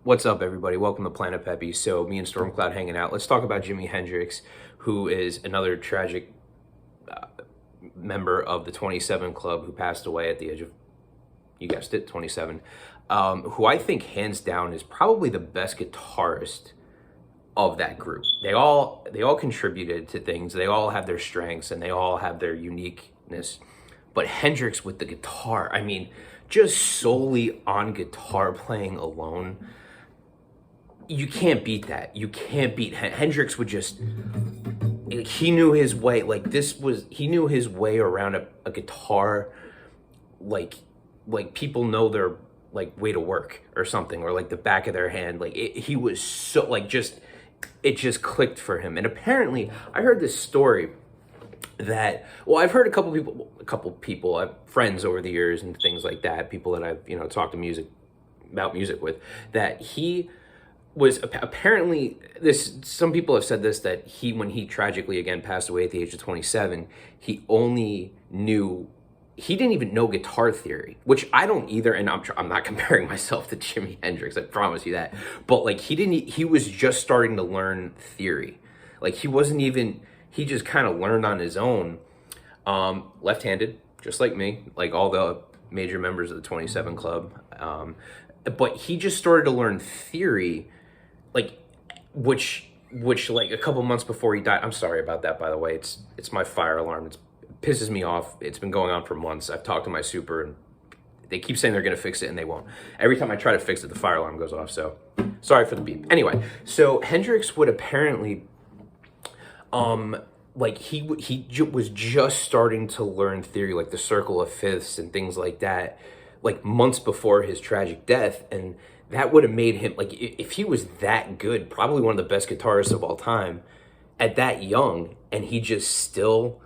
What's up, everybody? Welcome to planet-Pepe. So, me and Stormcloud hanging out. Let's talk about Jimi Hendrix, who is another tragic member of the 27 Club who passed away at the age of, you guessed it, 27. Who I think, hands down, is probably the best guitarist of that group. They all contributed to things. They all have their strengths and they all have their uniqueness. But Hendrix with the guitar, I mean, just solely on guitar playing alone, you can't beat that. You can't beat Hendrix. Would just, he knew his way. He knew his way around a guitar, like people know their way to work or something, or like the back of their hand. He was so it just clicked for him. And apparently, I heard this story that, well, I've heard a couple people, I have friends over the years and things like that, people that I've talked about music with, that he was apparently, some people have said this, that when he tragically again passed away at the age of 27, he didn't even know guitar theory, which I don't either, and I'm not comparing myself to Jimi Hendrix, I promise you that, but he was just starting to learn theory. He just kind of learned on his own, left-handed, just like me, like all the major members of the 27 Club, but he just started to learn theory, which a couple months before he died. I'm sorry about that, by the way. It's my fire alarm. It pisses me off. It's been going on for months. I've talked to my super, and they keep saying they're going to fix it, and they won't. Every time I try to fix it, the fire alarm goes off, so sorry for the beep. Anyway, so Hendrix would apparently, he was just starting to learn theory, like the circle of fifths and things like that, like months before his tragic death. And that would have made him, if he was that good, probably one of the best guitarists of all time at that young, and he just still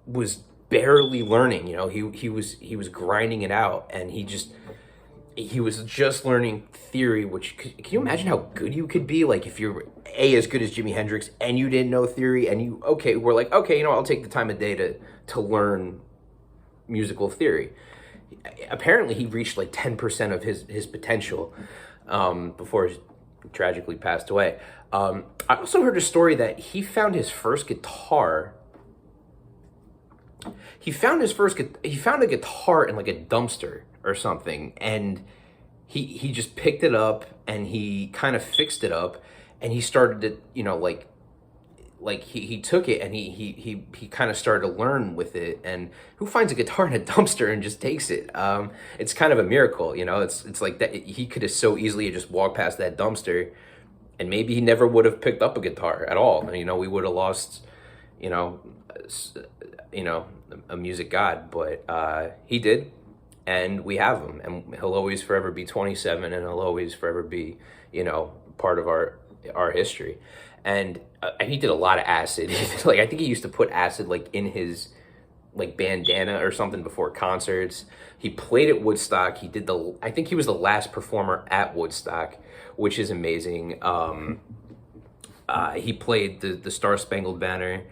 was barely learning. He was grinding it out, and he was just learning theory. Which, can you imagine how good you could be, if you're as good as Jimi Hendrix and you didn't know theory, and we're like, okay, I'll take the time of day to learn musical theory. Apparently he reached 10% of his potential before he tragically passed away. I also heard a story that he found a guitar in a dumpster or something, and he just picked it up and he kind of fixed it up, and he started to he took it and he kind of started to learn with it. And who finds a guitar in a dumpster and just takes it? It's kind of a miracle. It's like that. He could have so easily just walked past that dumpster, and maybe he never would have picked up a guitar at all. And, we would have lost, a music god. But he did, and we have him, and he'll always forever be 27, and he'll always forever be, part of our history. And he did a lot of acid. I think he used to put acid in his bandana or something before concerts. He played at Woodstock. I think he was the last performer at Woodstock, which is amazing. He played the Star Spangled Banner.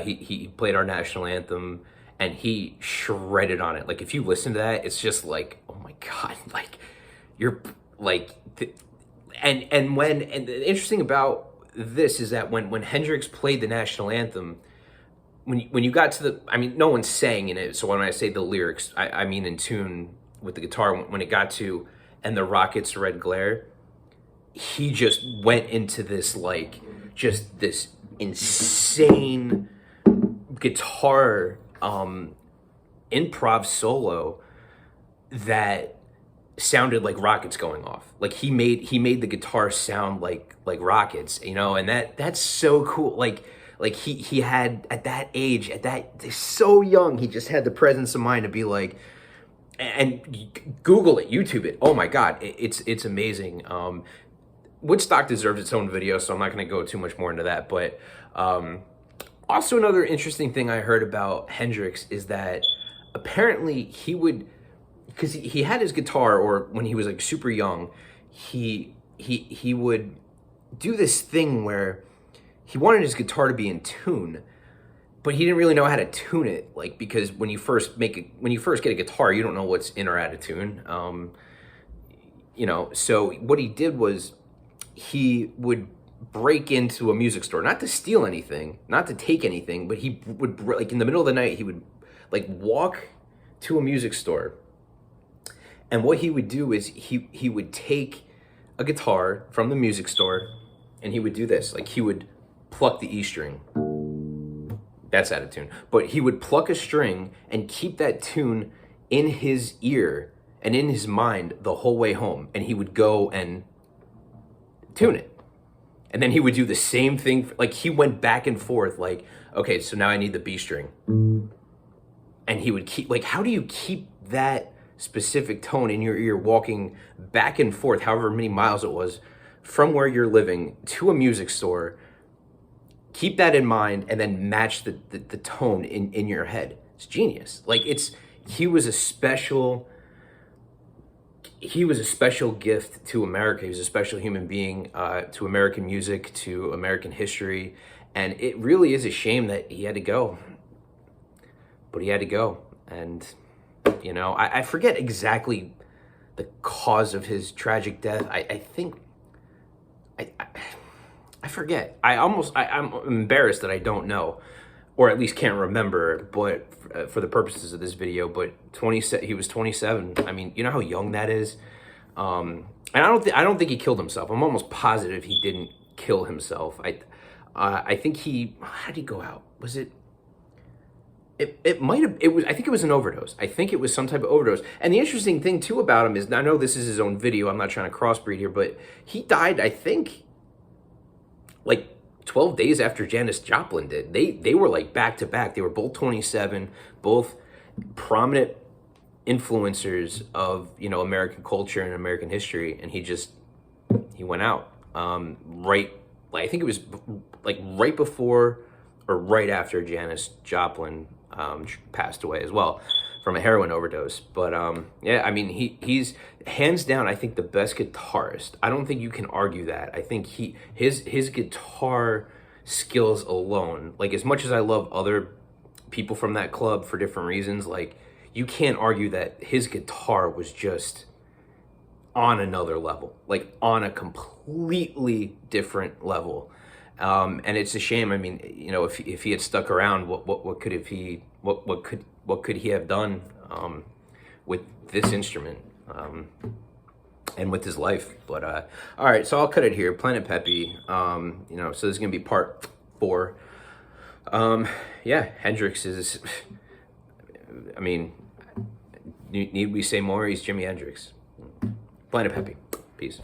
He played our national anthem, and he shredded on it. If you listen to that, it's just oh my God, you're and the interesting about this is that when Hendrix played the national anthem, when you got to no one's saying in it, so when I say the lyrics, I mean in tune with the guitar, when it got to "and the rocket's red glare," he just went into this just this insane guitar improv solo that sounded like rockets going off. He made the guitar sound like rockets, and that's so cool. He had, at that age, so young, he just had the presence of mind to be and Google it, YouTube it. Oh my God, it's amazing. Woodstock deserves its own video, so I'm not going to go too much more into that. But also another interesting thing I heard about Hendrix is that apparently he would, because he had his guitar, or when he was super young, he would do this thing where he wanted his guitar to be in tune, but he didn't really know how to tune it, like, because when you first get a guitar, you don't know what's in or out of tune. So what he did was he would break into a music store, not to steal anything, not to take anything, but he would, like, in the middle of the night, he would, like, walk to a music store, and what he would do is he would take a guitar from the music store, and he would do this, like, he would pluck the E string. That's out of tune. But he would pluck a string and keep that tune in his ear and in his mind the whole way home. And he would go and tune it. And then he would do the same thing. Like, he went back and forth, like, okay, so now I need the B string. And he would keep, like, how do you keep that specific tone in your ear walking back and forth, however many miles it was, from where you're living to a music store? Keep that in mind and then match the tone in your head. It's genius. Like, he was a special gift to America. He was a special human being, to American music, to American history. And it really is a shame that he had to go. But he had to go. And, I forget exactly the cause of his tragic death. I think... I forget. I'm embarrassed that I don't know, or at least can't remember, but for the purposes of this video, but he was 27. I mean, you know how young that is? And I don't think he killed himself. I'm almost positive he didn't kill himself. I think how did he go out? Was it might have, I think it was an overdose. I think it was some type of overdose. And the interesting thing too about him is, I know this is his own video, I'm not trying to crossbreed here, but he died, I think, like 12 days after Janis Joplin did. They were like back to back. They were both 27, both prominent influencers of, American culture and American history. And he went out, right. Like, I think it was like right before or right after Janis Joplin, passed away as well from a heroin overdose. But yeah, I mean, he's hands down, I think, the best guitarist. I don't think you can argue that. I think his guitar skills alone, like, as much as I love other people from that club for different reasons, like, you can't argue that his guitar was just on another level, like on a completely different level. And it's a shame. I mean, if he had stuck around, what could he have done with this instrument, and with his life? But all right, so I'll cut it here. Planet-Pepe. So this is gonna be part 4. Yeah, Hendrix is. I mean, need we say more? He's Jimi Hendrix. Planet-Pepe. Peace.